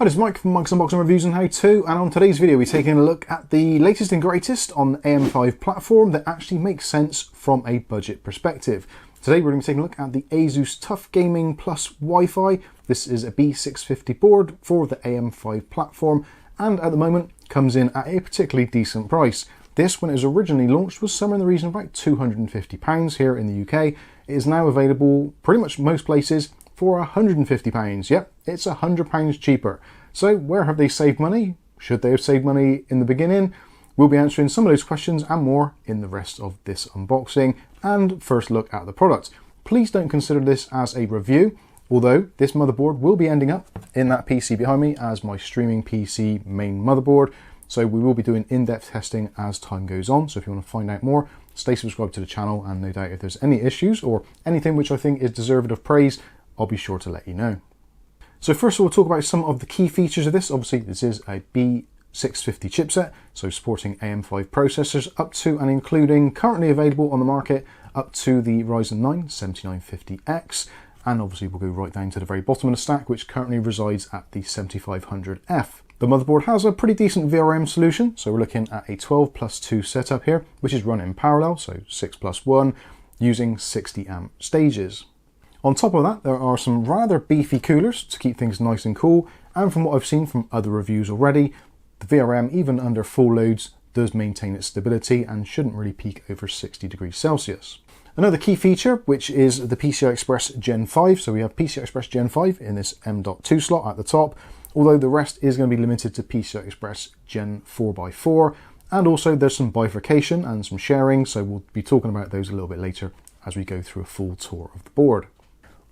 Hi, this is Mike from Mike's Unboxing Reviews and How To, and on today's video we're taking a look at the latest and greatest on the AM5 platform that actually makes sense from a budget perspective. Today we're going to be taking a look at the ASUS TUF Gaming Plus Wi-Fi. This is a B650 board for the AM5 platform, and at the moment comes in at a particularly decent price. This, when it was originally launched, was somewhere in the region of about £250 here in the UK. It is now available pretty much most places for £150. Yep, it's £100 cheaper. So where have they saved money? Should they have saved money in the beginning? We'll be answering some of those questions and more in the rest of this unboxing and first look at the product. Please don't consider this as a review, although this motherboard will be ending up in that PC behind me as my streaming PC main motherboard. So we will be doing in-depth testing as time goes on. So if you want to find out more, stay subscribed to the channel, and no doubt if there's any issues or anything which I think is deserved of praise, I'll be sure to let you know. So first of all, we'll talk about some of the key features of this. Obviously, this is a B650 chipset, so supporting AM5 processors up to and including currently available on the market up to the Ryzen 9 7950X. And obviously we'll go right down to the very bottom of the stack, which currently resides at the 7500F. The motherboard has a pretty decent VRM solution, so we're looking at a 12+2 setup here, which is run in parallel, so 6+1, using 60 amp stages. On top of that, there are some rather beefy coolers to keep things nice and cool, and from what I've seen from other reviews already, the VRM, even under full loads, does maintain its stability and shouldn't really peak over 60 degrees Celsius. Another key feature, which is the PCI Express Gen 5, so we have PCI Express Gen 5 in this M.2 slot at the top, although the rest is going to be limited to PCI Express Gen 4x4, and also there's some bifurcation and some sharing, so we'll be talking about those a little bit later as we go through a full tour of the board.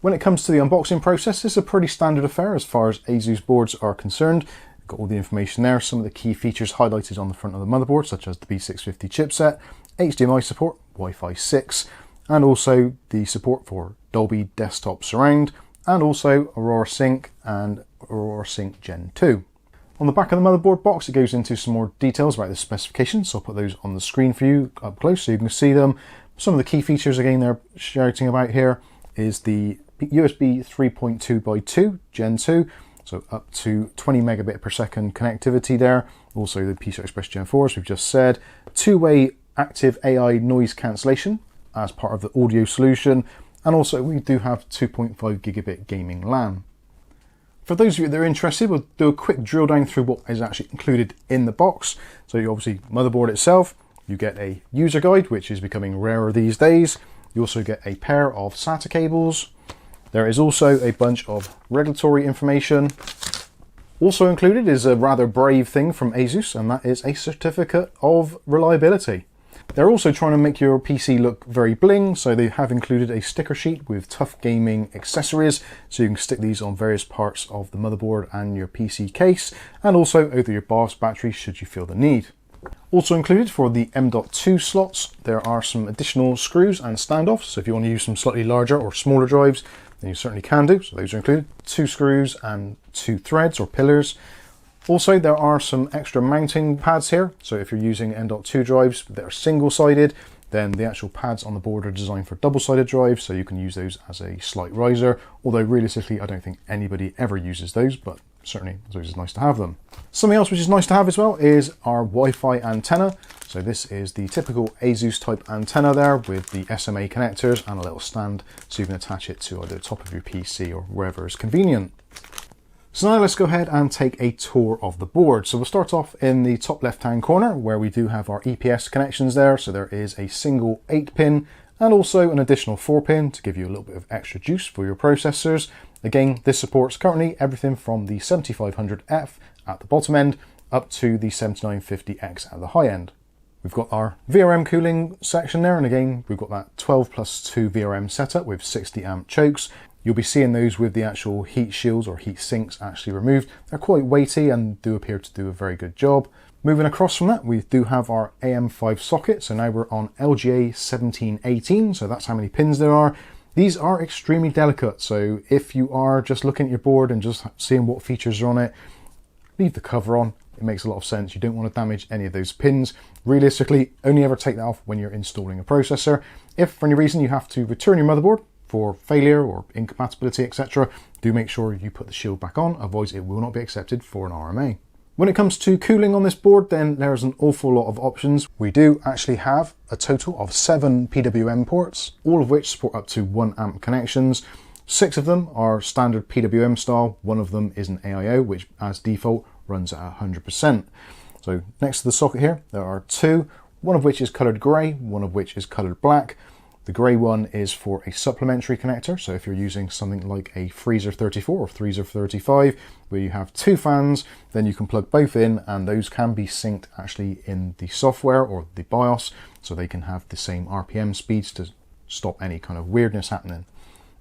When it comes to the unboxing process, it's a pretty standard affair as far as ASUS boards are concerned. Got all the information there, some of the key features highlighted on the front of the motherboard, such as the B650 chipset, HDMI support, Wi-Fi 6, and also the support for Dolby Desktop Surround, and also Aurora Sync and Aurora Sync Gen 2. On the back of the motherboard box, it goes into some more details about the specifications, so I'll put those on the screen for you up close so you can see them. Some of the key features, again, they're shouting about here is the USB 3.2x2 Gen 2, so up to 20 megabit per second connectivity there. Also the PCI Express Gen 4, as we've just said. Two-way active AI noise cancellation as part of the audio solution. And also we do have 2.5 gigabit gaming LAN. For those of you that are interested, we'll do a quick drill down through what is actually included in the box. So you obviously, motherboard itself, you get a user guide, which is becoming rarer these days. You also get a pair of SATA cables. There is also a bunch of regulatory information. Also included is a rather brave thing from ASUS, and that is a certificate of reliability. They're also trying to make your PC look very bling, so they have included a sticker sheet with TUF Gaming accessories, so you can stick these on various parts of the motherboard and your PC case, and also over your BIOS battery should you feel the need. Also included for the M.2 slots, there are some additional screws and standoffs, so if you want to use some slightly larger or smaller drives, then you certainly can do, so those are included. 2 screws and 2 threads or pillars. Also, there are some extra mounting pads here, so if you're using M.2 drives that are single-sided, then the actual pads on the board are designed for double-sided drives, so you can use those as a slight riser, although realistically I don't think anybody ever uses those, but certainly it's always nice to have them. Something else which is nice to have as well is our Wi-Fi antenna. So this is the typical ASUS type antenna there with the SMA connectors and a little stand so you can attach it to either the top of your PC or wherever is convenient. So now let's go ahead and take a tour of the board. So we'll start off in the top left hand corner where we do have our EPS connections there. So there is a single 8-pin and also an additional 4-pin to give you a little bit of extra juice for your processors. Again, this supports currently everything from the 7500F at the bottom end up to the 7950X at the high end. We've got our VRM cooling section there, and again, we've got that 12+2 VRM setup with 60 amp chokes. You'll be seeing those with the actual heat shields or heat sinks actually removed. They're quite weighty and do appear to do a very good job. Moving across from that, we do have our AM5 socket. So now we're on LGA 1718, so that's how many pins there are. These are extremely delicate, so if you are just looking at your board and just seeing what features are on it, leave the cover on. It makes a lot of sense. You don't want to damage any of those pins. Realistically, only ever take that off when you're installing a processor. If for any reason you have to return your motherboard for failure or incompatibility, etc., do make sure you put the shield back on, otherwise it will not be accepted for an RMA. When it comes to cooling on this board, then there's an awful lot of options. We do actually have a total of 7 PWM ports, all of which support up to 1 amp connections. 6 of them are standard PWM style, 1 of them is an AIO, which as default runs at 100%. So next to the socket here, there are 2, one of which is coloured grey, one of which is coloured black. The grey one is for a supplementary connector, so if you're using something like a Freezer 34 or Freezer 35, where you have 2 fans, then you can plug both in, and those can be synced actually in the software or the BIOS, so they can have the same RPM speeds to stop any kind of weirdness happening.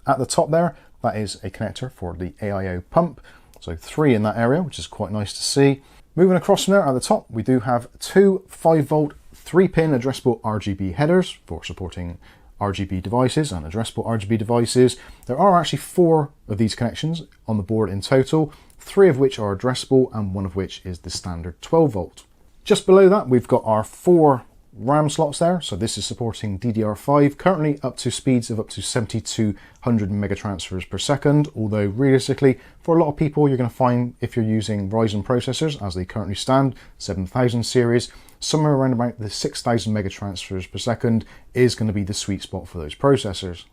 At the top there, that is a connector for the AIO pump, so 3 in that area, which is quite nice to see. Moving across from there, at the top, we do have 2 5-volt 3-pin addressable RGB headers for supporting RGB devices and addressable RGB devices. There are actually 4 of these connections on the board in total, 3 of which are addressable and 1 of which is the standard 12 volt. Just below that, we've got our 4 RAM slots there. So this is supporting DDR5, currently up to speeds of up to 7200 megatransfers per second. Although realistically, for a lot of people, you're going to find if you're using Ryzen processors as they currently stand, 7000 series, somewhere around about the 6000 megatransfers per second is going to be the sweet spot for those processors.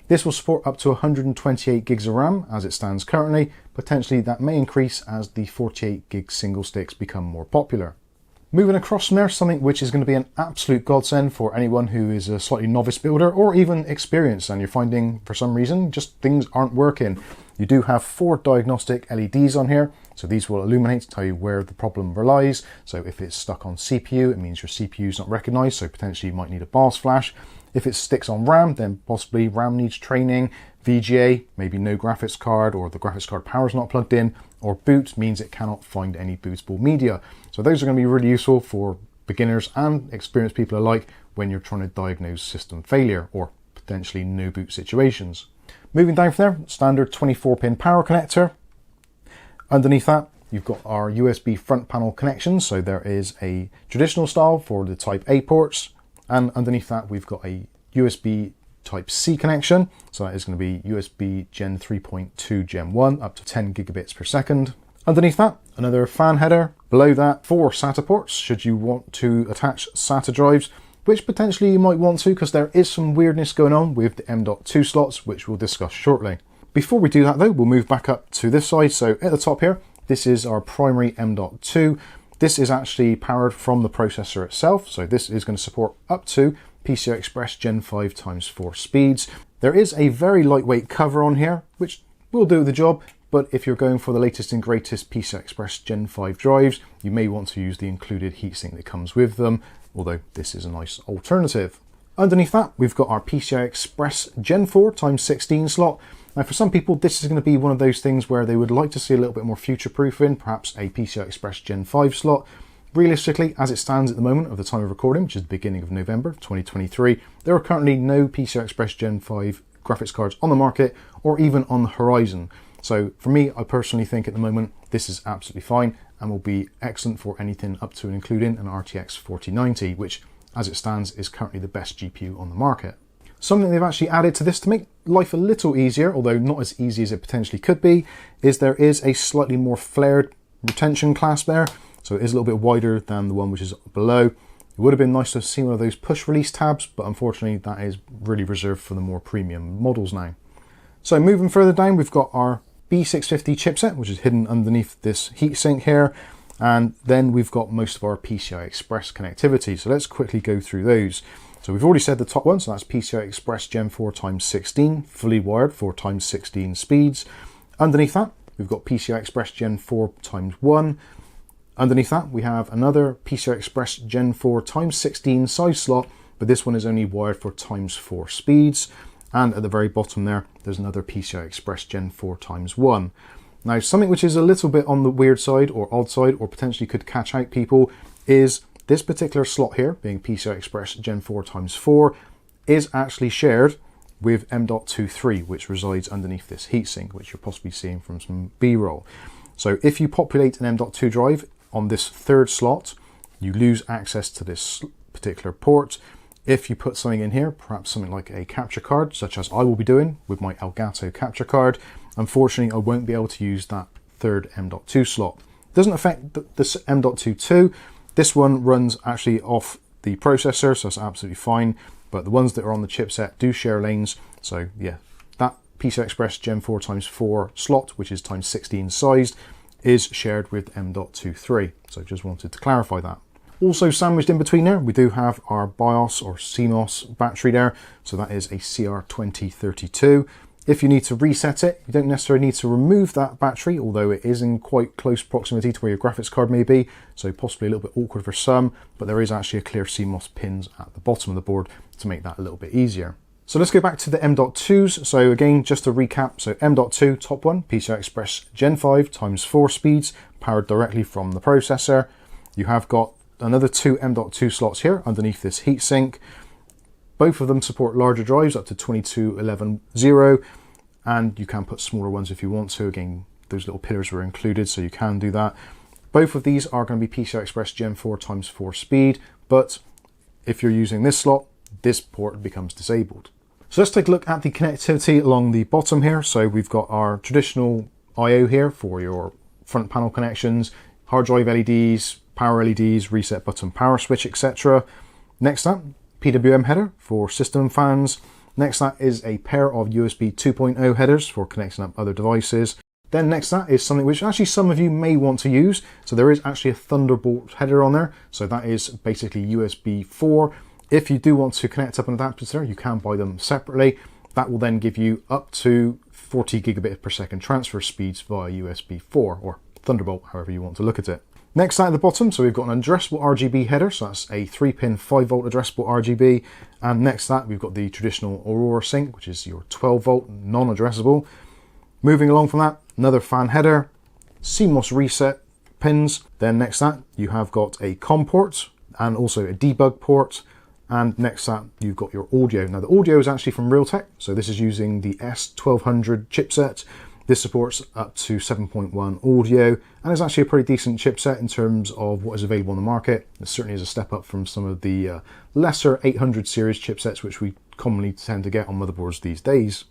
This will support up to 128 gigs of RAM as it stands currently. Potentially that may increase as the 48 gig single sticks become more popular. Moving across from there, something which is going to be an absolute godsend for anyone who is a slightly novice builder or even experienced and you're finding for some reason just things aren't working. You do have 4 diagnostic LEDs on here, so these will illuminate to tell you where the problem relies. So if it's stuck on CPU, it means your CPU is not recognized, so potentially you might need a BIOS flash. If it sticks on RAM, then possibly RAM needs training. VGA, maybe no graphics card, or the graphics card power is not plugged in, or boot means it cannot find any bootable media. So those are going to be really useful for beginners and experienced people alike when you're trying to diagnose system failure or potentially no boot situations. Moving down from there, standard 24-pin power connector. Underneath that, you've got our USB front panel connections. So there is a traditional style for the Type A ports, and underneath that we've got a USB Type C connection. So that is going to be USB Gen 3.2 Gen 1 up to 10 gigabits per second. Underneath that, another fan header. Below that, 4 SATA ports should you want to attach SATA drives, which potentially you might want to because there is some weirdness going on with the M.2 slots, which we'll discuss shortly. Before we do that though, we'll move back up to this side. So at the top here, this is our primary M.2. This is actually powered from the processor itself. So this is going to support up to PCI Express Gen 5 x4 speeds. There is a very lightweight cover on here, which will do the job. But if you're going for the latest and greatest PCI Express Gen 5 drives, you may want to use the included heatsink that comes with them, although this is a nice alternative. Underneath that, we've got our PCI Express Gen 4 x 16 slot. Now for some people, this is going to be one of those things where they would like to see a little bit more future-proofing, perhaps a PCI Express Gen 5 slot. Realistically, as it stands at the moment of the time of recording, which is the beginning of November 2023, there are currently no PCI Express Gen 5 graphics cards on the market or even on the horizon. So for me, I personally think at the moment, this is absolutely fine and will be excellent for anything up to and including an RTX 4090, which as it stands is currently the best GPU on the market. Something they've actually added to this to make life a little easier, although not as easy as it potentially could be, is there is a slightly more flared retention clasp there. So it is a little bit wider than the one which is below. It would have been nice to have seen one of those push release tabs, but unfortunately that is really reserved for the more premium models now. So moving further down, we've got our B650 chipset, which is hidden underneath this heatsink here. And then we've got most of our PCI Express connectivity. So let's quickly go through those. So we've already said the top one, so that's PCI Express Gen 4 x 16, fully wired 4 x 16 speeds. Underneath that, we've got PCI Express Gen 4 x 1. Underneath that, we have another PCI Express Gen 4 x 16 size slot, but this one is only wired for x4 speeds. And at the very bottom there, there's another PCI Express Gen 4 x 1. Now, something which is a little bit on the weird side or odd side, or potentially could catch out people, is this particular slot here, being PCI Express Gen 4 x 4, is actually shared with M.23, which resides underneath this heatsink, which you're possibly seeing from some B-roll. So if you populate an M.2 drive on this third slot, you lose access to this particular port. If you put something in here, perhaps something like a capture card, such as I will be doing with my Elgato capture card, unfortunately I won't be able to use that third M.2 slot. It doesn't affect this M.2.2. This one runs actually off the processor, so it's absolutely fine, but the ones that are on the chipset do share lanes. So yeah, that PCI Express Gen 4 x 4 slot, which is times 16 sized, is shared with M.2.3. So just wanted to clarify that. Also sandwiched in between there, we do have our BIOS or CMOS battery there. So that is a CR2032. If you need to reset it, you don't necessarily need to remove that battery, although it is in quite close proximity to where your graphics card may be. So possibly a little bit awkward for some, but there is actually a clear CMOS pins at the bottom of the board to make that a little bit easier. So let's go back to the M.2s. So again, just to recap, so M.2 top one, PCI Express Gen 5 x 4 speeds, powered directly from the processor. You have got another two M.2 slots here underneath this heatsink. Both of them support larger drives up to 2211.0, and you can put smaller ones if you want to. Again, those little pillars were included, so you can do that. Both of these are going to be PCI Express Gen 4 x 4 speed, but if you're using this slot, this port becomes disabled. So let's take a look at the connectivity along the bottom here. So we've got our traditional I/O here for your front panel connections, hard drive LEDs, power LEDs, reset button, power switch, etc. Next up, PWM header for system fans. Next that is a pair of USB 2.0 headers for connecting up other devices. Then next that is something which actually some of you may want to use. So there is actually a Thunderbolt header on there. So that is basically USB 4. If you do want to connect up an adapter, you can buy them separately. That will then give you up to 40 gigabit per second transfer speeds via USB 4 or Thunderbolt, however you want to look at it. Next at the bottom, so we've got an addressable RGB header, so that's a 3-pin 5-volt addressable RGB. And next to that, we've got the traditional Aurora sync, which is your 12-volt non-addressable. Moving along from that, another fan header, CMOS reset pins. Then next to that, you have got a COM port and also a debug port. And next to that, you've got your audio. Now the audio is actually from Realtek, so this is using the S1200 chipset. This supports up to 7.1 audio, and is actually a pretty decent chipset in terms of what is available on the market. It certainly is a step up from some of the lesser 800 series chipsets, which we commonly tend to get on motherboards these days.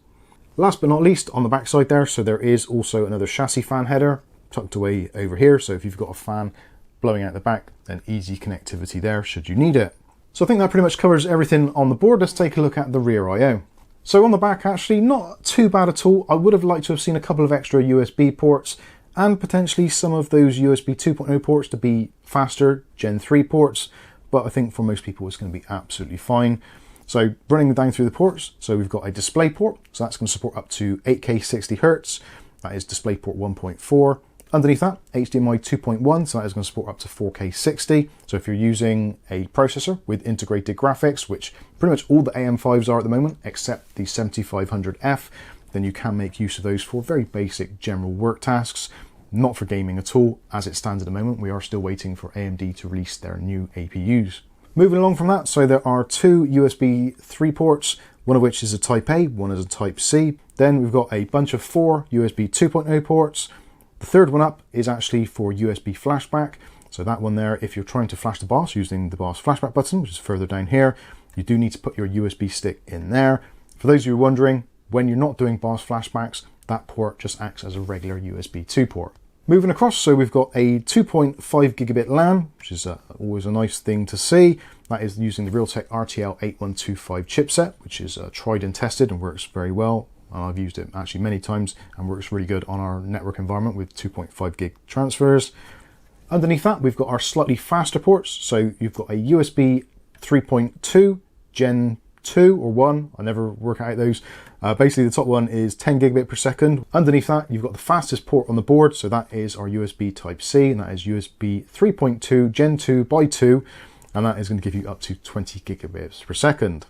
Last but not least, on the back side there, so there is also another chassis fan header tucked away over here. So if you've got a fan blowing out the back, then easy connectivity there should you need it. So I think that pretty much covers everything on the board. Let's take a look at the rear I/O. So on the back, actually not too bad at all. I would have liked to have seen a couple of extra USB ports and potentially some of those USB 2.0 ports to be faster Gen 3 ports, but I think for most people it's going to be absolutely fine. So running down through the ports, so we've got a display port, so that's going to support up to 8K 60Hz. That is DisplayPort 1.4. Underneath that, HDMI 2.1, so that is going to support up to 4K 60. So if you're using a processor with integrated graphics, which pretty much all the AM5s are at the moment, except the 7500F, then you can make use of those for very basic general work tasks, not for gaming at all. As it stands at the moment, we are still waiting for AMD to release their new APUs. Moving along from that, so there are two USB 3 ports, one of which is a Type A, one is a Type C. Then we've got a bunch of 4 USB 2.0 ports. The third one up is actually for USB flashback. So that one there, if you're trying to flash the BIOS using the BIOS flashback button, which is further down here, you do need to put your USB stick in there. For those of you wondering, when you're not doing BIOS flashbacks, that port just acts as a regular USB 2 port. Moving across, so we've got a 2.5 gigabit LAN, which is always a nice thing to see. That is using the Realtek RTL8125 chipset, which is tried and tested and works very well. I've used it actually many times and works really good on our network environment with 2.5 gig transfers. Underneath that, we've got our slightly faster ports. So you've got a USB 3.2 Gen 2 or 1, I never work out those. Basically the top one is 10 gigabit per second. Underneath that, you've got the fastest port on the board. So that is our USB Type C, and that is USB 3.2 Gen 2 by 2, and that is going to give you up to 20 gigabits per second.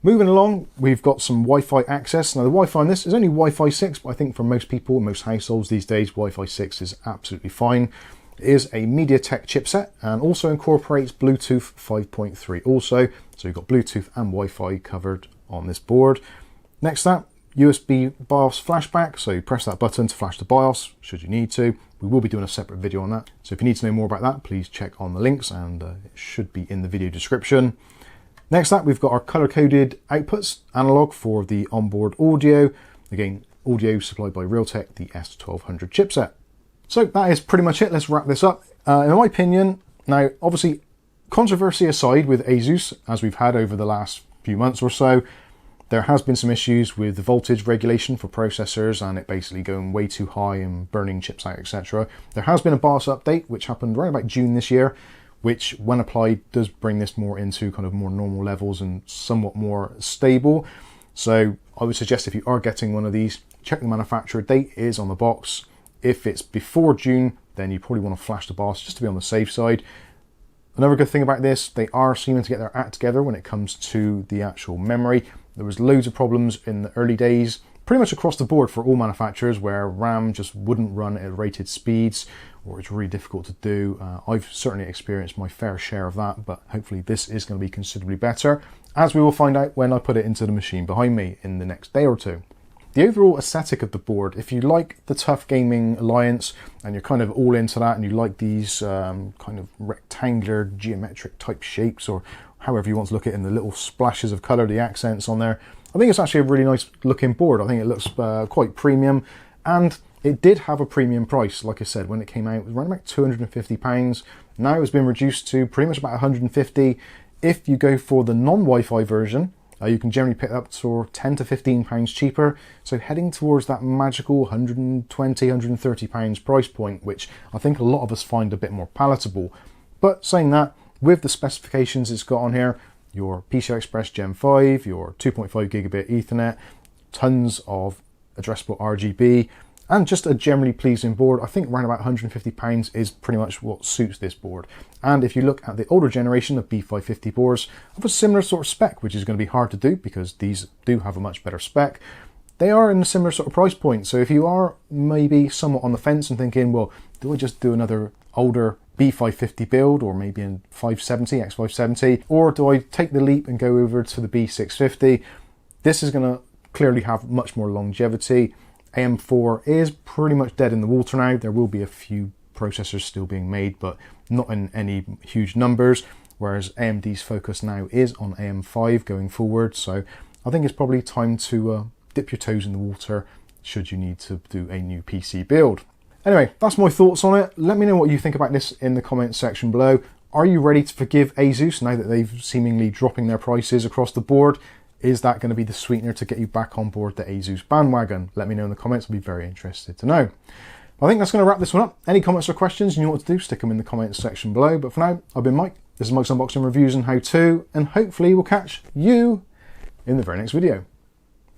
Moving along, we've got some Wi-Fi access. Now the Wi-Fi on this is only Wi-Fi 6, but I think for most people, most households these days, Wi-Fi 6 is absolutely fine. It is a MediaTek chipset and also incorporates Bluetooth 5.3 also. So you've got Bluetooth and Wi-Fi covered on this board. Next up, USB BIOS flashback. So you press that button to flash the BIOS, should you need to. We will be doing a separate video on that. So if you need to know more about that, please check on the links, and it should be in the video description. Next up, we've got our color-coded outputs, analog for the onboard audio. Again, audio supplied by Realtek, the S1200 chipset. So that is pretty much it. Let's wrap this up. In my opinion, now obviously controversy aside with ASUS, as we've had over the last few months or so, there has been some issues with the voltage regulation for processors and it basically going way too high and burning chips out, etc. There has been a BIOS update, which happened right about June this year, which when applied does bring this more into kind of more normal levels and somewhat more stable. So I would suggest if you are getting one of these, check the manufacturer date is on the box. If it's before June, then you probably want to flash the BIOS just to be on the safe side. Another good thing about this, they are seeming to get their act together when it comes to the actual memory. There was loads of problems in the early days, pretty much across the board for all manufacturers, where RAM just wouldn't run at rated speeds, or it's really difficult to do. I've certainly experienced my fair share of that, but hopefully this is going to be considerably better, as we will find out when I put it into the machine behind me in the next day or two. The overall aesthetic of the board, if you like the TUF Gaming Alliance and you're kind of all into that and you like these kind of rectangular geometric type shapes, or however you want to look at it in the little splashes of colour, the accents on there, I think it's actually a really nice looking board. I think it looks quite premium, and it did have a premium price. Like I said, when it came out, it was around about £250. Now it's been reduced to pretty much about £150. If you go for the non-Wi-Fi version, you can generally pick it up for £10 to £15 cheaper. So heading towards that magical £120, £130 price point, which I think a lot of us find a bit more palatable. But saying that, with the specifications it's got on here, your PCI Express Gen 5, your 2.5 gigabit Ethernet, tons of addressable RGB, and just a generally pleasing board, I think around about £150 is pretty much what suits this board. And if you look at the older generation of B650 boards of a similar sort of spec, which is going to be hard to do because these do have a much better spec, they are in a similar sort of price point. So if you are maybe somewhat on the fence and thinking, well, do I just do another older B550 build, or maybe in 570, X570, or do I take the leap and go over to the B650? This is going to clearly have much more longevity. AM4 is pretty much dead in the water now. There will be a few processors still being made, but not in any huge numbers, whereas AMD's focus now is on AM5 going forward. So I think it's probably time to dip your toes in the water should you need to do a new PC build. Anyway, that's my thoughts on it. Let me know what you think about this in the comments section below. Are you ready to forgive ASUS now that they've seemingly dropping their prices across the board? Is that going to be the sweetener to get you back on board the ASUS bandwagon? Let me know in the comments. I'll be very interested to know. I think that's going to wrap this one up. Any comments or questions you know what to do, stick them in the comments section below. But for now, I've been Mike. This is Mike's Unboxing, Reviews and How To, and hopefully we'll catch you in the very next video.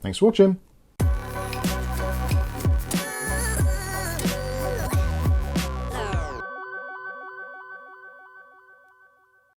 Thanks for watching.